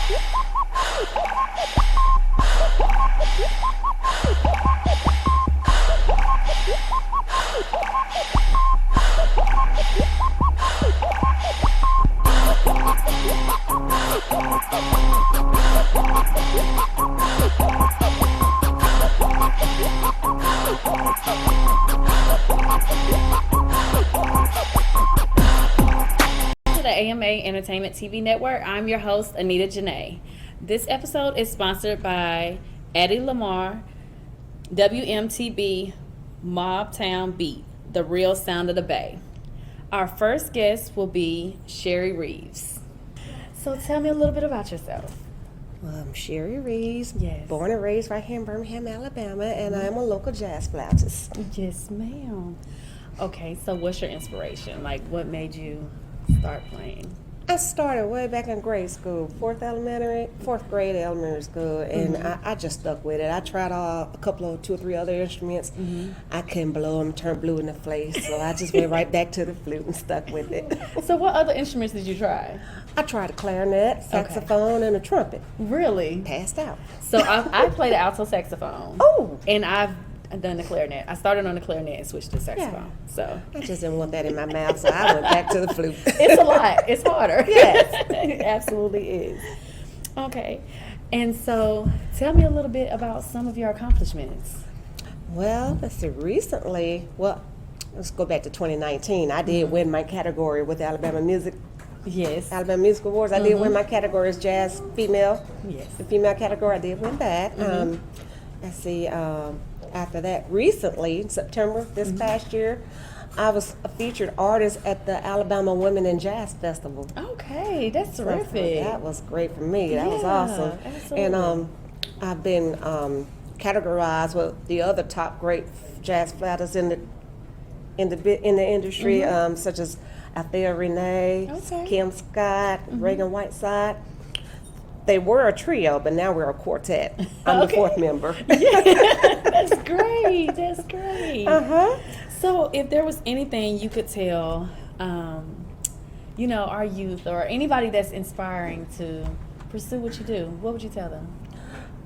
To the AMA Entertainment TV Network, I'm your host, Anita Gene IG. This episode is sponsored by Addie Lamar, WMTB Mobtown Beat, the real sound of the Bay. Our first guest will be Sherry Reeves. So tell me a little bit about yourself. Well, I'm Sherry Reeves, Yes. born and raised right here in Birmingham, Alabama, and I'm a local jazz flautist. Yes, ma'am. Okay, so what's your inspiration? Like, what made you start playing? I started way back in grade school, fourth grade elementary school, and I just stuck with it. I tried two or three other instruments. I couldn't blow them, turned blue in the face, so I just went right back to the flute and stuck with it. So what other instruments did you try? I tried a clarinet, saxophone, and a trumpet. Really? Passed out. So I played the alto saxophone. Oh! And I've done the clarinet. I started on the clarinet and switched to saxophone. So I just didn't want that in my mouth, so I went back to the flute. it's a lot. It's harder. Yes. It absolutely is. Okay. And so tell me a little bit about some of your accomplishments. Well, let's see. Recently, let's go back to 2019. I did win my category with Alabama Music Awards. I did win my category as jazz female. Yes. The female category, I did win that. Let's see. After that, recently, in September this past year, I was a featured artist at the Alabama Women in Jazz Festival. Okay, that's terrific. That was great for me. That was awesome. Absolutely. And I've been categorized with the other top great jazz flautists in the industry, such as Althea Renee, Kim Scott, Reagan Whiteside. They were a trio, but now we're a quartet. I'm the fourth member. That's great. That's great. So if there was anything you could tell, our youth or anybody that's inspiring to pursue what you do, what would you tell them?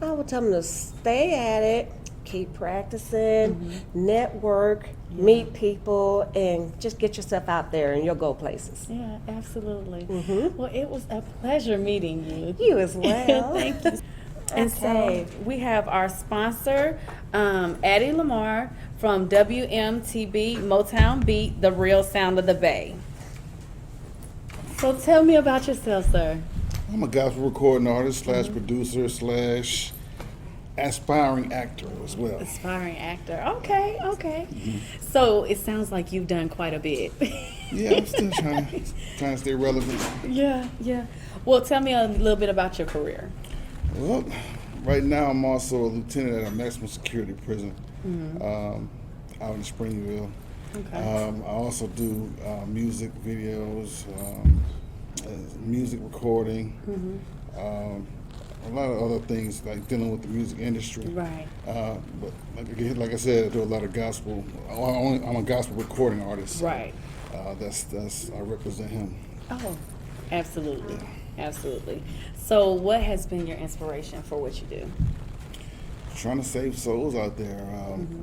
I would tell them to stay at it, keep practicing, network, meet people, and just get yourself out there and you'll go places. Yeah, absolutely. Well, it was a pleasure meeting you. You as well. Thank you. And so we have our sponsor, Addie Lamar from WMTB Motown Beat, the real sound of the Bay. So tell me about yourself, sir. I'm a gospel recording artist / producer / aspiring actor as well. Aspiring actor. Okay. So it sounds like you've done quite a bit. Yeah, I'm still trying to stay relevant. Yeah. Well, tell me a little bit about your career. Well, right now I'm also a lieutenant at a maximum security prison out in Springville. Okay. I also do music videos, music recording, a lot of other things like dealing with the music industry. Right. But like I said, I do a lot of gospel. I'm a gospel recording artist. Right. That's I represent him. Oh, absolutely. Absolutely. So what has been your inspiration for what you do? Trying to save souls out there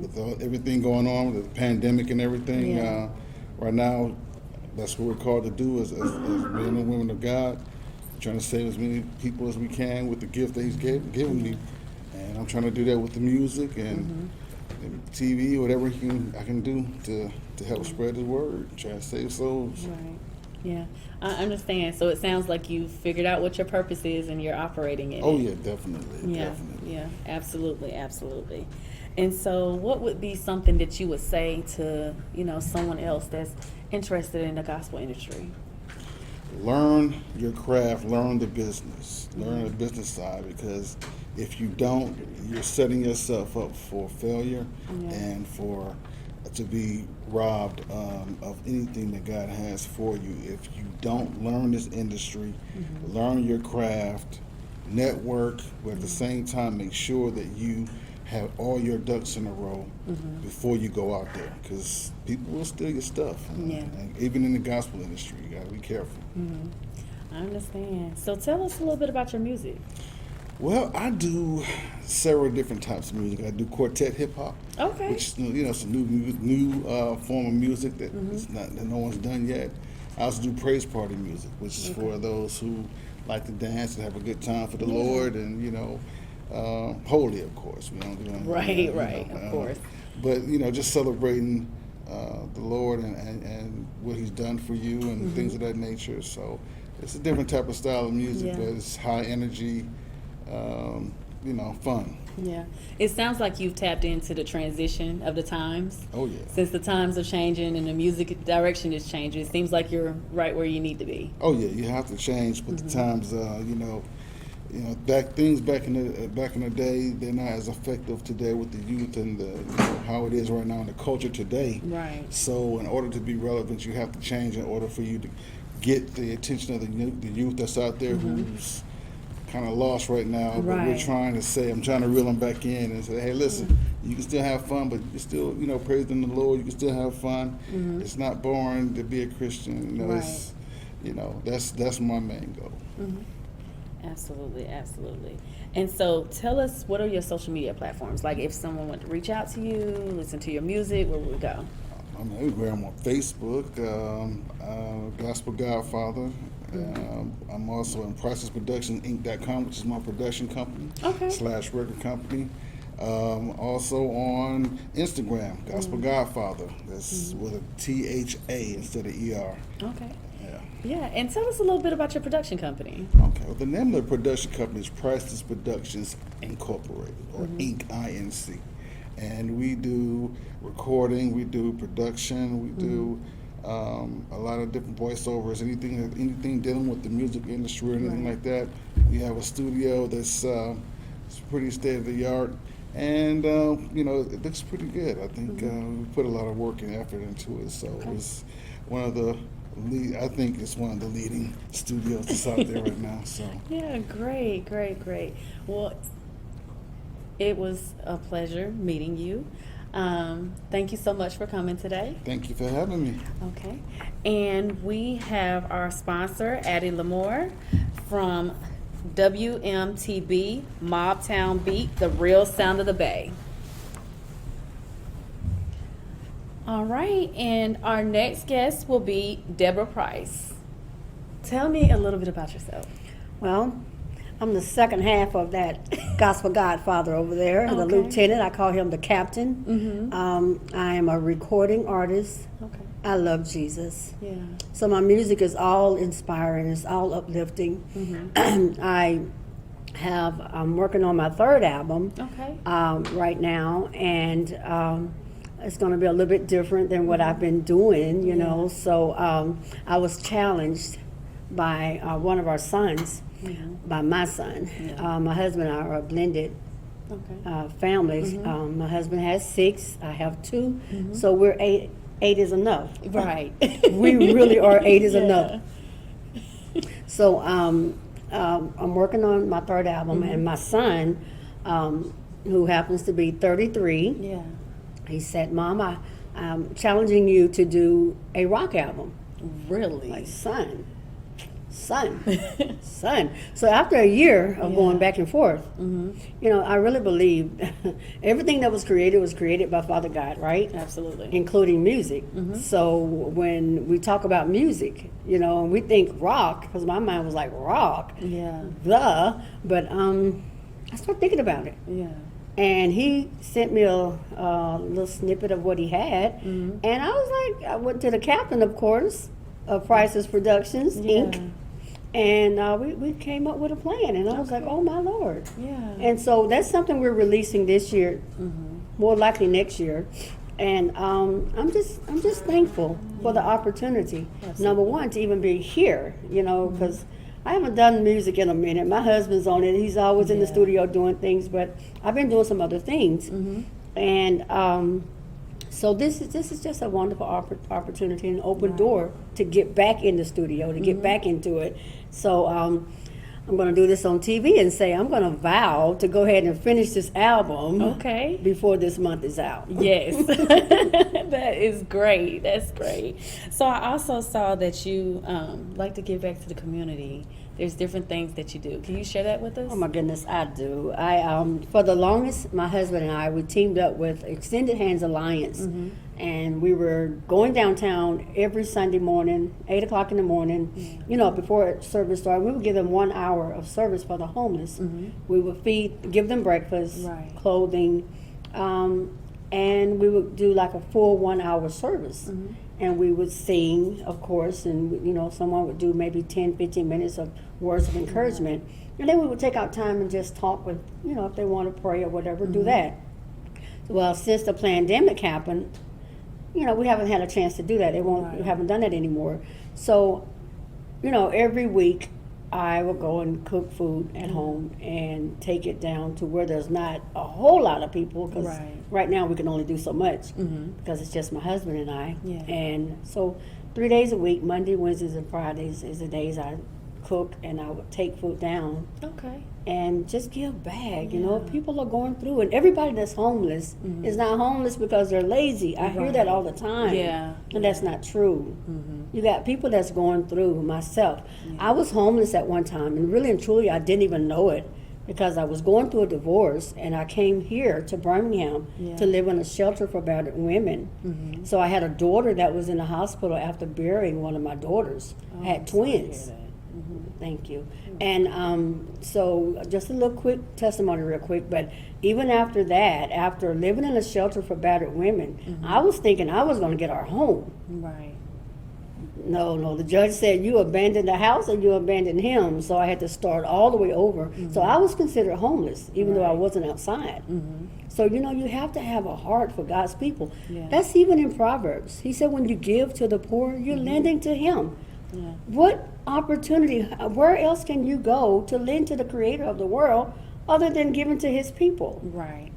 with everything going on with the pandemic and everything. Right now, that's what we're called to do as men and women of God. Trying to save as many people as we can with the gift that He's given me, and I'm trying to do that with the music and TV, whatever I can do to help spread His word, try to save souls. Right. Yeah, I understand. So it sounds like you figured out what your purpose is and you're operating in it. Oh yeah, definitely. Yeah, absolutely. And so what would be something that you would say to, someone else that's interested in the gospel industry? Learn your craft, learn the business, learn the business side, because if you don't, you're setting yourself up for failure and to be robbed of anything that God has for you. If you don't learn this industry, learn your craft, network, but at the same time make sure that you have all your ducks in a row before you go out there, because people will steal your stuff. And even in the gospel industry, you got to be careful. I understand. So tell us a little bit about your music. Well, I do several different types of music. I do quartet hip hop, Okay. which it's a new form of music that that no one's done yet. I also do praise party music, which is for those who like to dance and have a good time for the Lord, and holy, of course. We don't do anything, Right, of course. But just celebrating the Lord and what He's done for you and things of that nature. So it's a different type of style of music, but it's high energy. Fun. Yeah. It sounds like you've tapped into the transition of the times. Oh yeah. Since the times are changing and the music direction is changing, it seems like you're right where you need to be. Oh yeah, you have to change, but the times, back in the day, they're not as effective today with the youth and how it is right now in the culture today. Right. So in order to be relevant, you have to change in order for you to get the attention of the youth that's out there who's kind of lost right now, but we're trying to reel them back in and say, hey, listen, you can still have fun, but you still, praising the Lord, you can still have fun. It's not boring to be a Christian. That's my main goal. Absolutely. And so tell us, what are your social media platforms? Like if someone wanted to reach out to you, listen to your music, where would we go? I'm on Facebook, Gospel Godfather. I'm also in ProcessProductionInc.com, which is my production company / record company. Also on Instagram, Gospel Godfather. That's with a THA instead of ER. Okay. Yeah. Yeah, and tell us a little bit about your production company. Okay. Well, the name of the production company is Priceless Productions Incorporated, or Inc. INC. And we do recording, we do production, we do a lot of different voiceovers, anything dealing with the music industry or anything like that. We have a studio that's it's pretty state of the art, and it looks pretty good. I think we put a lot of work and effort into it, so it's one of the I think it's one of the leading studios that's out there right now. So yeah, great. Well, it was a pleasure meeting you. Thank you so much for coming today. Thank you for having me. Okay. And we have our sponsor, Addie Lamore, from WMTB, Mobtown Beat, the real sound of the Bay. All right. And our next guest will be Debra Price. Tell me a little bit about yourself. Well, I'm the second half of that gospel godfather over there, the lieutenant. I call him the captain. I am a recording artist. Okay. I love Jesus. Yeah. So my music is all inspiring. It's all uplifting. I'm working on my third album right now, and it's going to be a little bit different than what I've been doing, you know. So I was challenged by one of our sons. By my son. My husband and I are a blended family. My husband has 6, I have 2, so we're 8 is enough. Right. We really are 8 is enough. So I'm working on my third album, and my son, who happens to be 33, he said, Mom, I'm challenging you to do a rock album. Really? Like, son. So after a year of going back and forth, I really believe everything that was created by Father God, right? Absolutely. Including music. So when we talk about music, and we think rock, because my mind was like rock, but I started thinking about it. Yeah. And he sent me a little snippet of what he had, and I was like, I went to the captain, of course, of Priceless Productions, Inc., and we came up with a plan, and I was like, oh my Lord. Yeah. And so that's something we're releasing this year, more likely next year. And I'm just thankful for the opportunity. Absolutely. Number one, to even be here, because I haven't done music in a minute. My husband's on it. He's always in the studio doing things, but I've been doing some other things. And so this is just a wonderful opportunity, an open door to get back in the studio, to get back into it. So I'm going to do this on TV and say I'm going to vow to go ahead and finish this album. Okay. Before this month is out. Yes. That is great. That's great. So I also saw that you like to give back to the community. There's different things that you do. Can you share that with us? Oh my goodness, I do. For the longest, my husband and I, we teamed up with Extended Hands Alliance, and we were going downtown every Sunday morning, 8 o'clock in the morning, you know, before service started. We would give them 1 hour of service for the homeless. We would give them breakfast, clothing, and we would do like a full 1 hour service. And we would sing, of course, and, you know, someone would do maybe 10, 15 minutes of words of encouragement. And then we would take out time and just talk with, you know, if they want to pray or whatever, do that. Well, since the pandemic happened, you know, we haven't had a chance to do that. We haven't done that anymore. So, you know, every week I will go and cook food at home and take it down to where there's not a whole lot of people, because right now we can only do so much because it's just my husband and I. And so 3 days a week, Monday, Wednesdays, and Fridays is the days I cook, and I would take food down. And just give back. You know, people are going through, and everybody that's homeless is not homeless because they're lazy. I hear that all the time. And that's not true. You got people that's going through. Myself, I was homeless at one time, and really and truly I didn't even know it, because I was going through a divorce, and I came here to Birmingham to live in a shelter for battered women. So I had a daughter that was in the hospital after burying one of my daughters. I had twins. Thank you. And so just a little quick testimony real quick, but even after that, after living in a shelter for battered women, I was thinking I was going to get our home. No, the judge said you abandoned the house and you abandoned him, so I had to start all the way over. So I was considered homeless, even though I wasn't outside. So, you know, you have to have a heart for God's people. That's even in Proverbs. He said when you give to the poor, you're lending to him. What opportunity, where else can you go to lend to the creator of the world other than giving to his people?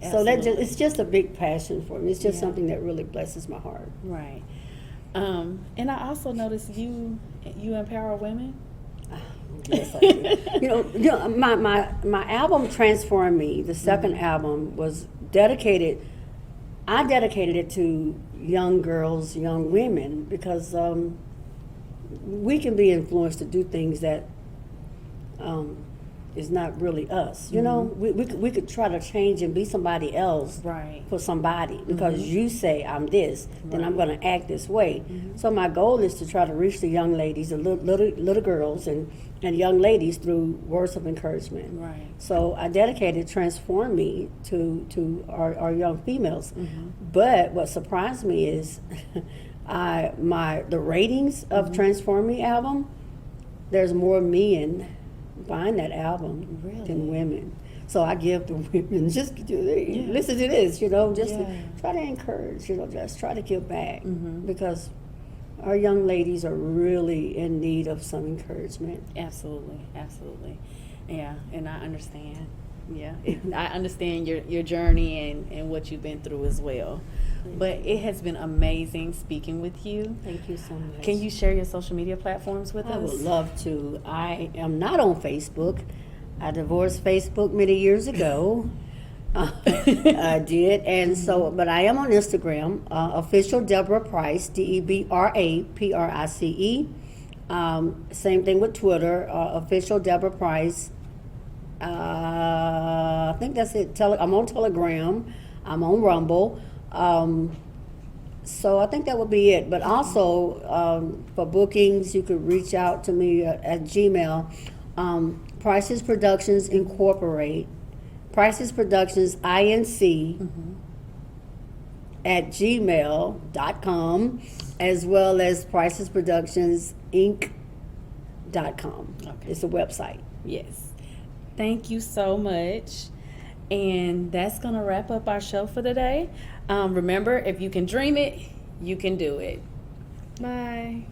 So it's just a big passion for me. It's just something that really blesses my heart. And I also noticed you empower women. Yes, I do. you know, my album Transform Me, the second album, was dedicated. I dedicated it to young girls, young women, because we can be influenced to do things that is not really us. You know, we could try to change and be somebody else for somebody, because you say I'm this, then I'm going to act this way. So my goal is to try to reach the young ladies, the little girls and young ladies through words of encouragement. So I dedicated Transform Me to our young females. But what surprised me is the ratings of Transform Me album, there's more men buying that album than women. So I give the women, just listen to this, you know, just try to encourage, you know, just try to give back, because our young ladies are really in need of some encouragement. Absolutely. Yeah, and I understand. I understand your journey and what you've been through as well. But it has been amazing speaking with you. Thank you so much. Can you share your social media platforms with us? I would love to. I am not on Facebook. I divorced Facebook many years ago. I did, and so, but I am on Instagram, official Debra Price, DebraPrice. Same thing with Twitter, official Debra Price. I think that's it. I'm on Telegram. I'm on Rumble. So I think that would be it. But also, for bookings, you could reach out to me at Gmail. Prices Productions Incorporate. Prices Productions Inc. At gmail.com, as well as Prices Productions Inc.com. It's a website. Yes. Thank you so much. And that's going to wrap up our show for today. Remember, if you can dream it, you can do it. Bye.